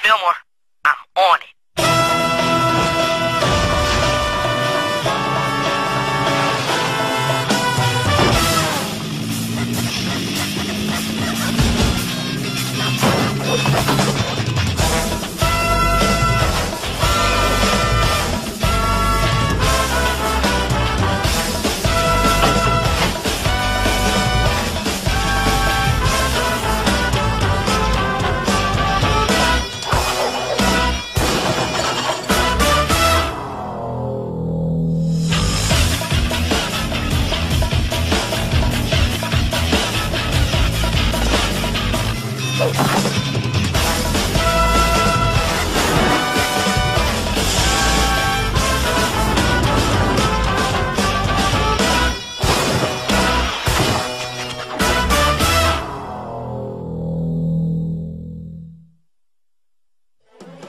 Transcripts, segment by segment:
Fillmore, I'm on it.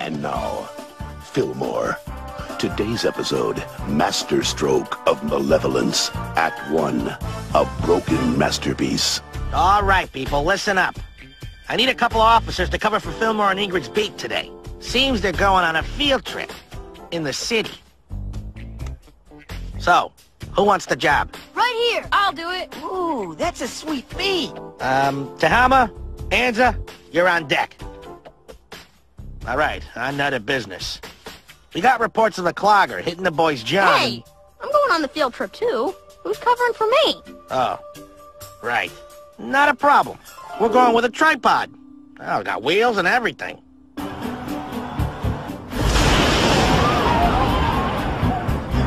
And now, Fillmore. Today's episode, Masterstroke of Malevolence, Act 1, A Broken Masterpiece. All right, people, listen up. I need a couple of officers to cover for Fillmore and Ingrid's beat today. Seems they're going on a field trip in the city. So, who wants the job? Right here. I'll do it. Ooh, that's a sweet feat. Tahama, Anza, you're on deck. All right, on to business. We got reports of the clogger hitting the boy's John. Hey, I'm going on the field trip too. Who's covering for me? Oh, right. Not a problem. We're going with a tripod. Oh, got wheels and everything.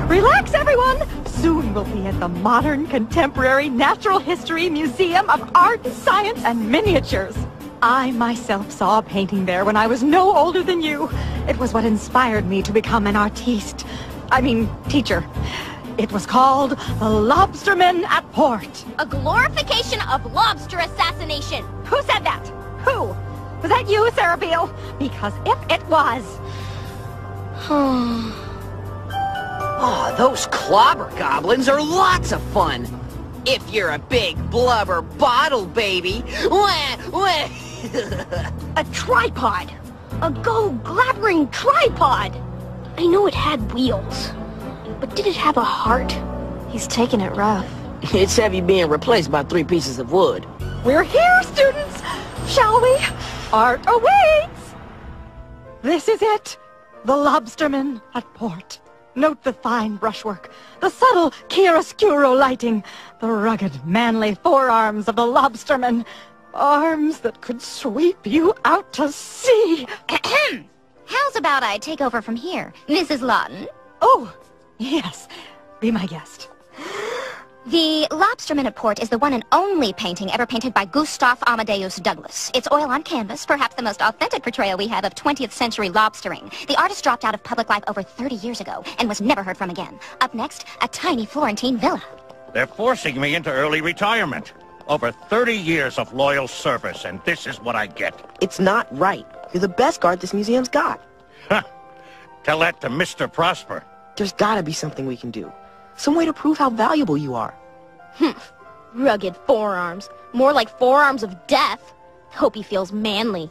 Relax, everyone! Soon we'll be at the Modern Contemporary Natural History Museum of Art, Science, and Miniatures. I myself saw a painting there when I was no older than you. It was what inspired me to become an artiste. Teacher. It was called The Lobsterman at Port. A glorification of lobster assassination. Who said that? Who? Was that you, Sarah Beale? Because if it was... Oh, those clobber goblins are lots of fun. If you're a big blubber bottle baby. Wah, wah. A tripod. A go-glabbering tripod. I know it had wheels, but did it have a heart? He's taking it rough. It's heavy being replaced by 3 pieces of wood. We're here, students! Shall we? Art awaits! This is it. The Lobsterman at Port. Note the fine brushwork, the subtle chiaroscuro lighting, the rugged, manly forearms of the lobsterman. Arms that could sweep you out to sea. How's about I take over from here, Mrs. Lawton? Oh, yes. Be my guest. The Lobsterman at Port is the one and only painting ever painted by Gustav Amadeus Douglas. It's oil on canvas, perhaps the most authentic portrayal we have of 20th century lobstering. The artist dropped out of public life over 30 years ago and was never heard from again. Up next, a tiny Florentine villa. They're forcing me into early retirement. Over 30 years of loyal service, and this is what I get. It's not right. You're the best guard this museum's got. Huh. Tell that to Mr. Prosper. There's gotta be something we can do. Some way to prove how valuable you are. Rugged forearms. More like forearms of death. Hope he feels manly.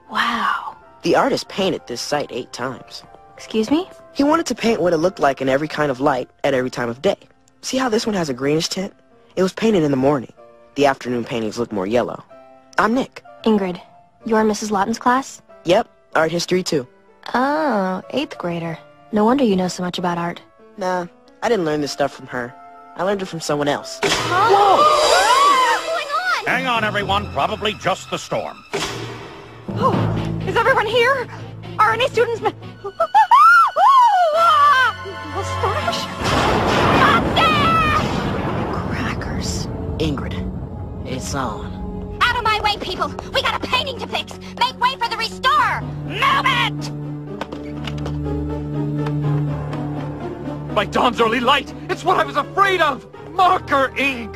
Wow. The artist painted this site 8 times. Excuse me? He wanted to paint what it looked like in every kind of light at every time of day. See how this one has a greenish tint? It was painted in the morning. The afternoon paintings look more yellow. I'm Nick. Ingrid, you're in Mrs. Lawton's class? Yep, art history too. Oh, 8th grader. No wonder you know so much about art. Nah, I didn't learn this stuff from her. I learned it from someone else. Whoa! What's going on? Hang on, everyone. Probably just the storm. Oh, is everyone here? Are any students... Mustache? Crackers. Ingrid, it's on. Out of my way, people! We got a painting to fix! Make way for the restore! Move it! By dawn's early light, it's what I was afraid of! Marker ink!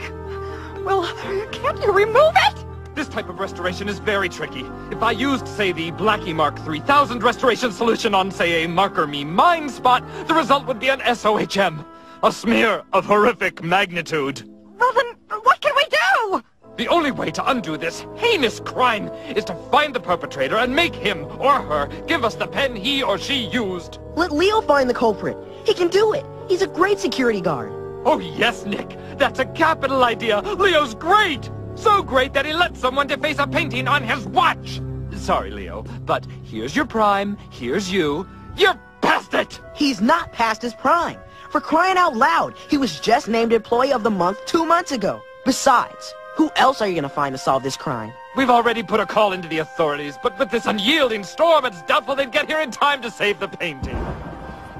Well, can't you remove it? This type of restoration is very tricky. If I used, say, the Blackie Mark 3000 restoration solution on, say, a Marker Me Mine spot, the result would be an SOHM. A smear of horrific magnitude. Well, then, what can we do? The only way to undo this heinous crime is to find the perpetrator and make him or her give us the pen he or she used. Let Leo find the culprit. He can do it. He's a great security guard. Oh yes, Nick. That's a capital idea. Leo's great! So great that he let someone deface a painting on his watch! Sorry, Leo, but here's your prime, here's you. You're past it! He's not past his prime. For crying out loud, he was just named Employee of the Month 2 months ago. Besides, who else are you gonna find to solve this crime? We've already put a call into the authorities, but with this unyielding storm, it's doubtful they'd get here in time to save the painting.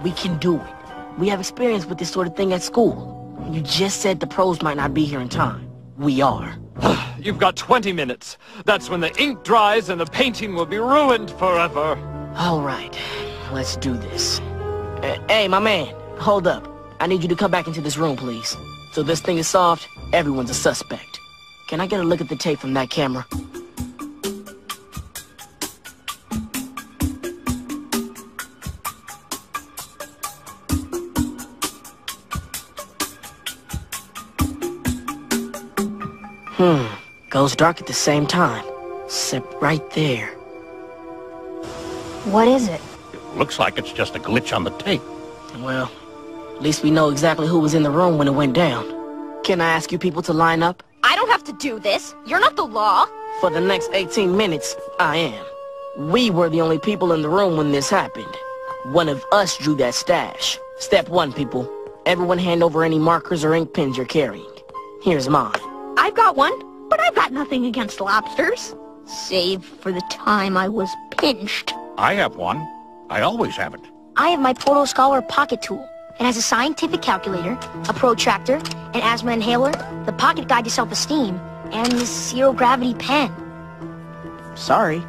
We can do it. We have experience with this sort of thing at school. You just said the pros might not be here in time. We are. You've got 20 minutes. That's when the ink dries and the painting will be ruined forever. All right, let's do this. Hey, my man, hold up. I need you to come back into this room, please. So this thing is solved, everyone's a suspect. Can I get a look at the tape from that camera? Goes dark at the same time. Except right there. What is it? It looks like it's just a glitch on the tape. Well, at least we know exactly who was in the room when it went down. Can I ask you people to line up? I don't have to do this. You're not the law. For the next 18 minutes, I am. We were the only people in the room when this happened. One of us drew that stash. Step 1, people. Everyone hand over any markers or ink pens you're carrying. Here's mine. I've got one, but I've got nothing against lobsters. Save for the time I was pinched. I have one. I always have it. I have my Proto Scholar pocket tool. It has a scientific calculator, a protractor, an asthma inhaler, the pocket guide to self-esteem, and this zero-gravity pen. Sorry.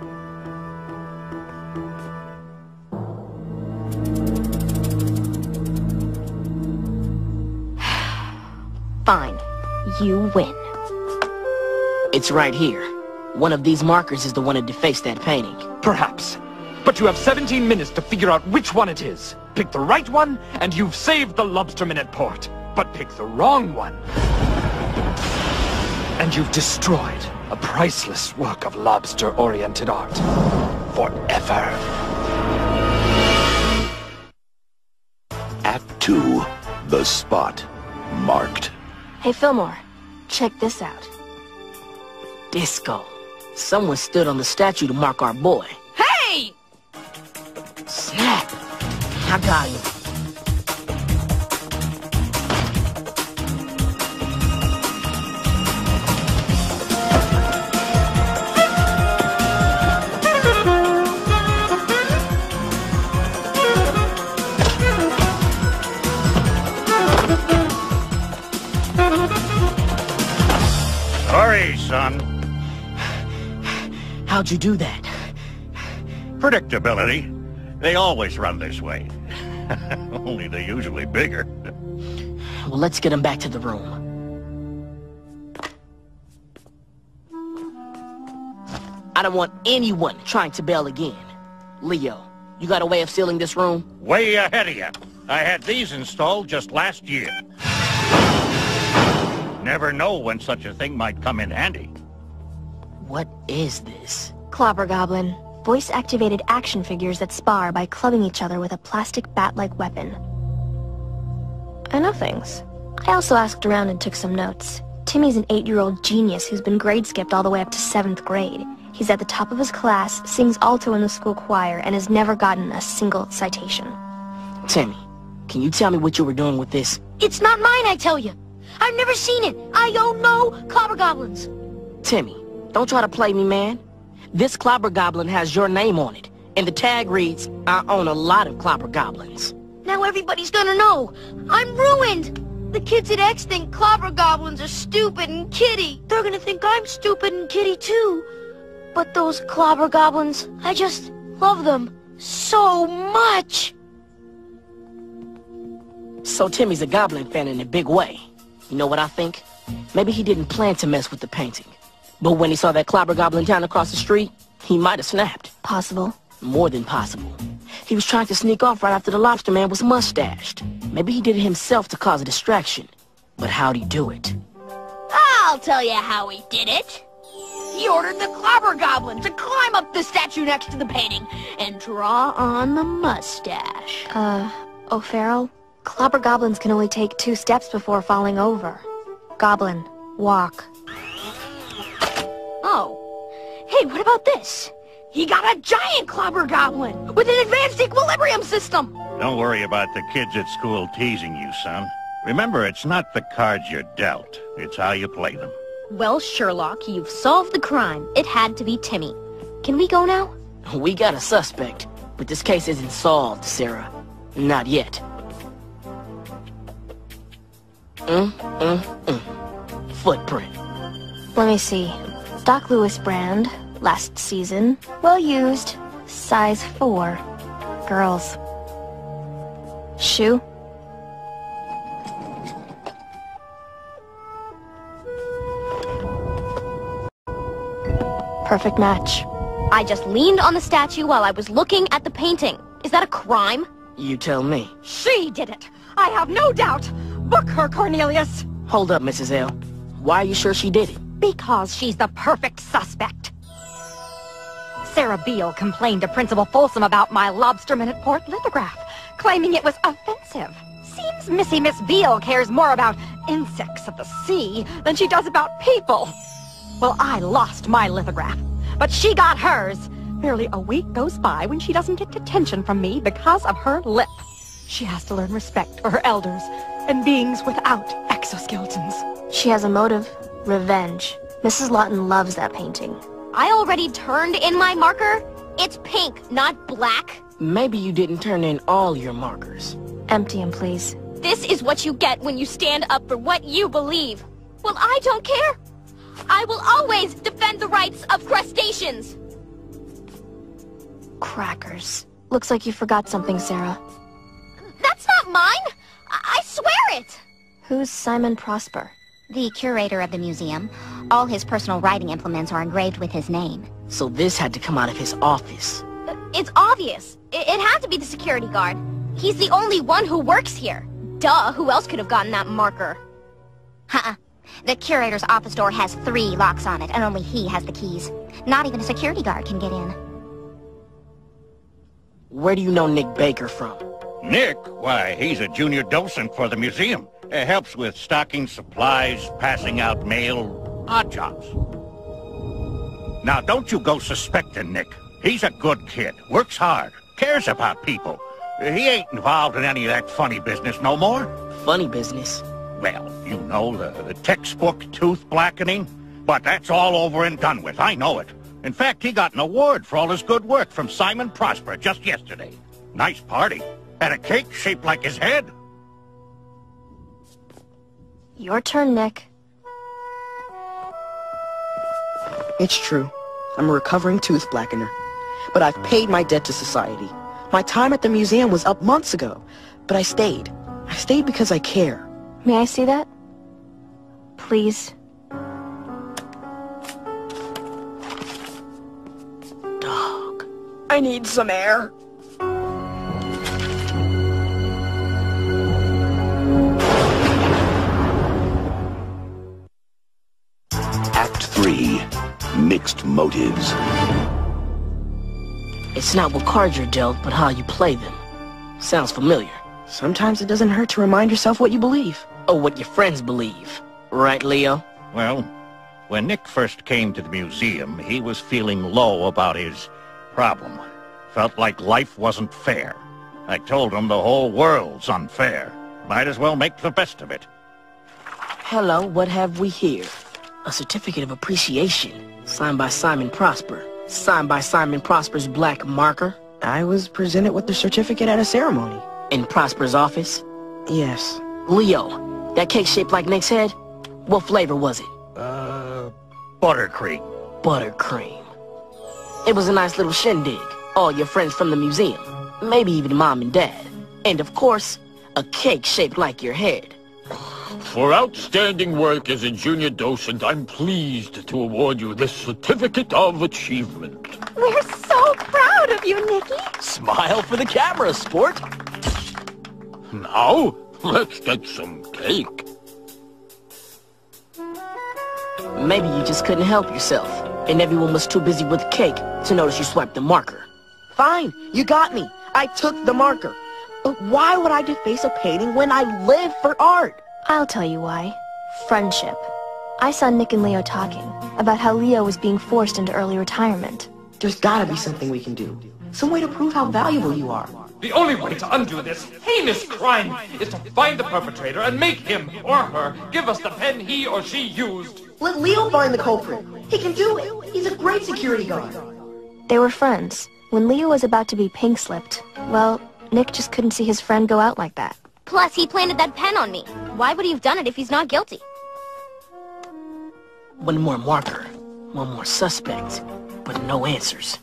Fine. You win. It's right here. One of these markers is the one that defaced that painting. Perhaps. But you have 17 minutes to figure out which one it is. Pick the right one, and you've saved the Lobsterman at port. But pick the wrong one, and you've destroyed a priceless work of lobster-oriented art. Forever. Act 2, The Spot, marked. Hey, Fillmore, check this out. Disco. Someone stood on the statue to mark our boy. Hey! Snap! I got him. Sorry, son. How'd you do that? Predictability. They always run this way. Only they're usually bigger. Well, let's get him back to the room. I don't want anyone trying to bail again. Leo, you got a way of sealing this room? Way ahead of you. I had these installed just last year. Never know when such a thing might come in handy. What is this? Clobber Goblin. Voice-activated action figures that spar by clubbing each other with a plastic bat-like weapon. I know things. I also asked around and took some notes. Timmy's an 8-year-old genius who's been grade-skipped all the way up to 7th grade. He's at the top of his class, sings alto in the school choir, and has never gotten a single citation. Timmy, can you tell me what you were doing with this? It's not mine, I tell you! I've never seen it! I own no Clobber Goblins! Timmy, don't try to play me, man. This Clobber Goblin has your name on it, and the tag reads, I own a lot of Clobber Goblins. Now everybody's gonna know! I'm ruined! The kids at X think Clobber Goblins are stupid and kitty. They're gonna think I'm stupid and kitty too. But those Clobber Goblins, I just love them so much! So Timmy's a Goblin fan in a big way. You know what I think? Maybe he didn't plan to mess with the painting. But when he saw that Clobber Goblin down across the street, he might have snapped. Possible. More than possible. He was trying to sneak off right after the Lobster Man was mustached. Maybe he did it himself to cause a distraction. But how'd he do it? Ah! I'll tell you how he did it. He ordered the Clobber Goblin to climb up the statue next to the painting and draw on the mustache. O'Farrell, Clobber Goblins can only take 2 steps before falling over. Goblin, walk. Oh. Hey, what about this? He got a giant Clobber Goblin with an advanced equilibrium system. Don't worry about the kids at school teasing you, son. Remember, it's not the cards you're dealt. It's how you play them. Well, Sherlock, you've solved the crime. It had to be Timmy. Can we go now? We got a suspect, but this case isn't solved, Sarah. Not yet. Footprint. Let me see. Doc Lewis brand, last season, well used, size 4. Girls. Shoe? Perfect match. I just leaned on the statue while I was looking at the painting. Is that a crime? You tell me. She did it. I have no doubt. Book her, Cornelius. Hold up, Mrs. L. Why are you sure she did it? Because she's the perfect suspect. Sarah Beale complained to Principal Folsom about my lobsterman at Port lithograph, claiming it was offensive. Seems Missy Miss Beale cares more about insects of the sea than she does about people. Well, I lost my lithograph, but she got hers. Barely a week goes by when she doesn't get detention from me because of her lip. She has to learn respect for her elders and beings without exoskeletons. She has a motive. Revenge. Mrs. Lawton loves that painting. I already turned in my marker. It's pink, not black. Maybe you didn't turn in all your markers. Empty 'em, please. This is what you get when you stand up for what you believe. Well, I don't care. I will always defend the rights of crustaceans. Crackers. Looks like you forgot something, Sarah. That's not mine. I swear it. Who's Simon Prosper? The curator of the museum. All his personal writing implements are engraved with his name. So this had to come out of his office. It's obvious. It had to be the security guard. He's the only one who works here. Duh, who else could have gotten that marker? The curator's office door has 3 locks on it, and only he has the keys. Not even a security guard can get in. Where do you know Nick Baker from? Nick? Why, he's a junior docent for the museum. Helps with stocking supplies, passing out mail, odd jobs. Now, don't you go suspecting Nick. He's a good kid, works hard, cares about people. He ain't involved in any of that funny business no more. Funny business? Well, you know, the textbook tooth blackening. But that's all over and done with, I know it. In fact, he got an award for all his good work from Simon Prosper just yesterday. Nice party. Had a cake shaped like his head. Your turn, Nick. It's true. I'm a recovering tooth blackener. But I've paid my debt to society. My time at the museum was up months ago. But I stayed. I stayed because I care. May I see that? Please. Dog. I need some air. Act 3. Mixed motives. It's not what cards you're dealt, but how you play them. Sounds familiar. Sometimes it doesn't hurt to remind yourself what you believe. Or what your friends believe. Right, Leo? Well, when Nick first came to the museum, he was feeling low about his problem. Felt like life wasn't fair. I told him the whole world's unfair. Might as well make the best of it. Hello, what have we here? A certificate of appreciation, signed by Simon Prosper. Signed by Simon Prosper's black marker. I was presented with the certificate at a ceremony. In Prosper's office? Yes. Leo, that cake shaped like Nick's head? What flavor was it? Buttercream. Buttercream. It was a nice little shindig. All your friends from the museum. Maybe even mom and dad. And of course, a cake shaped like your head. For outstanding work as a junior docent, I'm pleased to award you this certificate of achievement. We're so proud of you, Nicky. Smile for the camera, sport. Now, let's get some cake. Maybe you just couldn't help yourself, and everyone was too busy with the cake to notice you swiped the marker. Fine, you got me. I took the marker. But why would I deface a painting when I live for art? I'll tell you why. Friendship. I saw Nick and Leo talking about how Leo was being forced into early retirement. There's gotta be something we can do. Some way to prove how valuable you are. The only way to undo this heinous crime is to find the perpetrator and make him or her give us the pen he or she used. Let Leo find the culprit. He can do it. He's a great security guard. They were friends. When Leo was about to be pink-slipped, well, Nick just couldn't see his friend go out like that. Plus, he planted that pen on me. Why would he have done it if he's not guilty? One more marker, one more suspect, but no answers.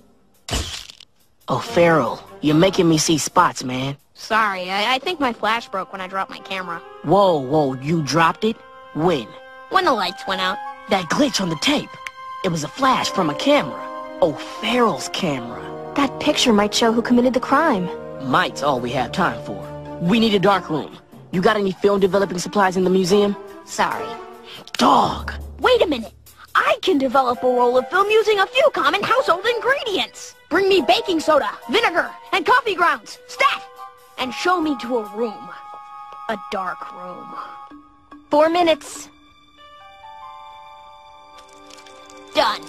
Oh, Farrell, you're making me see spots, man. Sorry, I think my flash broke when I dropped my camera. Whoa, you dropped it? When? When the lights went out. That glitch on the tape. It was a flash from a camera. Oh, Farrell's camera. That picture might show who committed the crime. Might's all we have time for. We need a dark room. You got any film developing supplies in the museum? Sorry. Dog! Wait a minute. I can develop a roll of film using a few common household ingredients. Bring me baking soda, vinegar, and coffee grounds. Stat! And show me to a room. A dark room. 4 minutes. Done.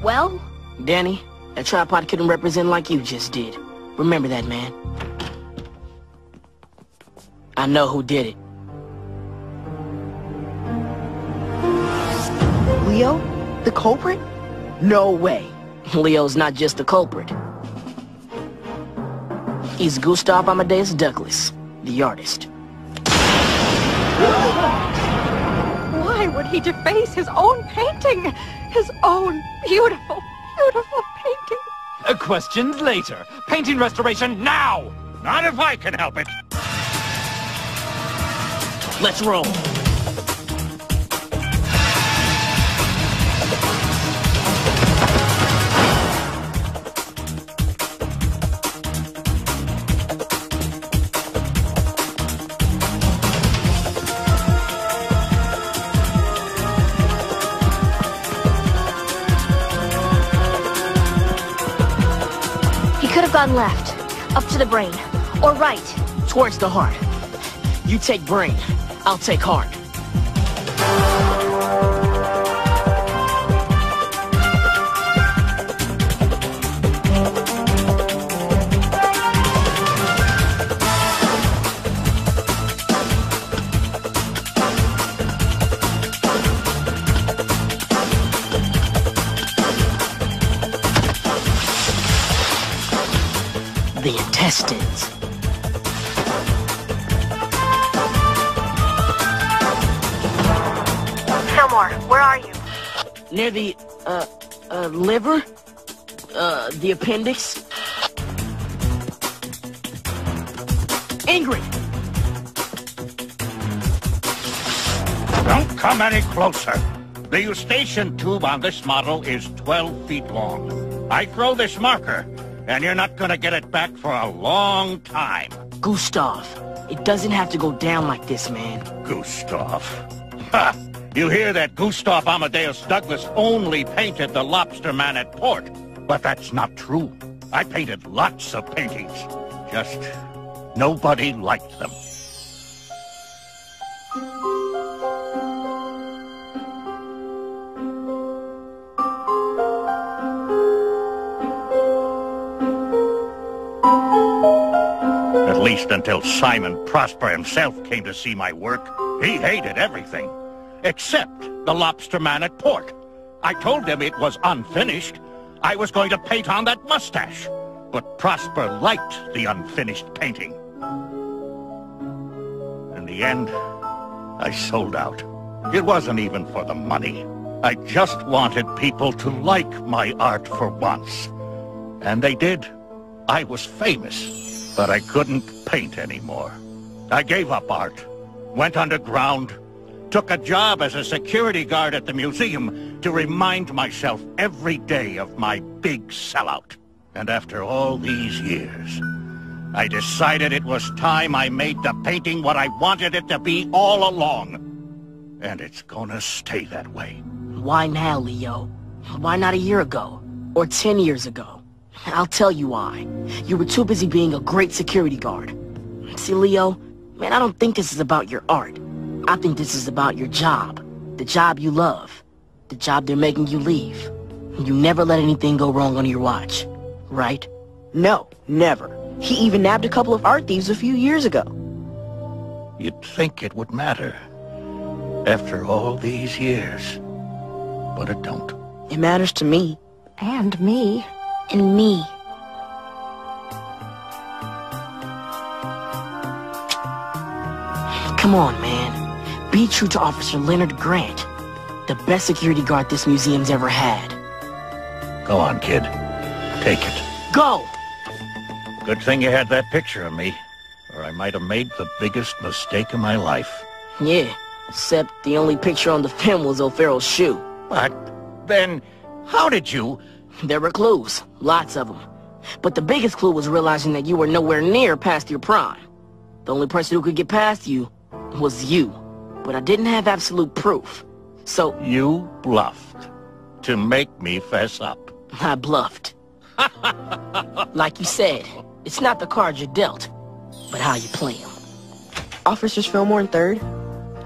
Well? Danny, that tripod couldn't represent like you just did. Remember that, man. I know who did it. Leo? The culprit? No way. Leo's not just the culprit. He's Gustav Amadeus Douglas, the artist. Why would he deface his own painting? His own beautiful, beautiful painting? Questions later. Painting restoration now! Not if I can help it. Let's roll. Gone left, up to the brain, or right. Towards the heart. You take brain, I'll take heart. The intestines. Fillmore, where are you? Near the, liver? The appendix? Ingrid! Don't come any closer. The eustachian tube on this model is 12 feet long. I throw this marker, and you're not gonna get it back for a long time. Gustav, it doesn't have to go down like this, man. Gustav. Ha! You hear that Gustav Amadeus Douglas only painted the Lobster Man at Port. But that's not true. I painted lots of paintings. Just nobody liked them. At least until Simon Prosper himself came to see my work. He hated everything, except the Lobster Man at Port. I told him it was unfinished. I was going to paint on that mustache. But Prosper liked the unfinished painting. In the end, I sold out. It wasn't even for the money. I just wanted people to like my art for once. And they did. I was famous, but I couldn't paint anymore. I gave up art, went underground, took a job as a security guard at the museum to remind myself every day of my big sellout. And after all these years, I decided it was time I made the painting what I wanted it to be all along. And it's gonna stay that way. Why now, Leo? Why not a year ago? Or 10 years ago? I'll tell you why. You were too busy being a great security guard. See, Leo, man, I don't think this is about your art. I think this is about your job. The job you love. The job they're making you leave. You never let anything go wrong on your watch, right? No, never. He even nabbed a couple of art thieves a few years ago. You'd think it would matter. After all these years. But it don't. It matters to me. And me. And me. Come on, man. Be true to Officer Leonard Grant. The best security guard this museum's ever had. Go on, kid. Take it. Go! Good thing you had that picture of me, or I might have made the biggest mistake of my life. Yeah, except the only picture on the film was O'Farrell's shoe. But then, how did you... There were clues. Lots of them. But the biggest clue was realizing that you were nowhere near past your prime. The only person who could get past you was you. But I didn't have absolute proof. So... You bluffed. To make me fess up. I bluffed. Like you said, it's not the cards you're dealt, but how you play them. Officers Fillmore and 3rd,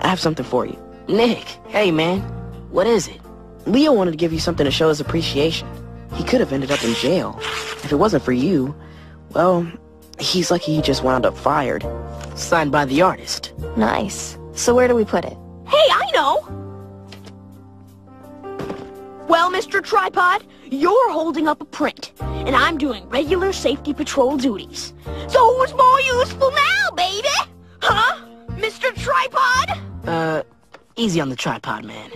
I have something for you. Nick, hey man, what is it? Leo wanted to give you something to show his appreciation. He could have ended up in jail. If it wasn't for you, well, he's lucky he just wound up fired. Signed by the artist. Nice. So where do we put it? Hey, I know! Well, Mr. Tripod, you're holding up a print, and I'm doing regular safety patrol duties. So who's more useful now, baby? Huh? Mr. Tripod? Easy on the tripod, man.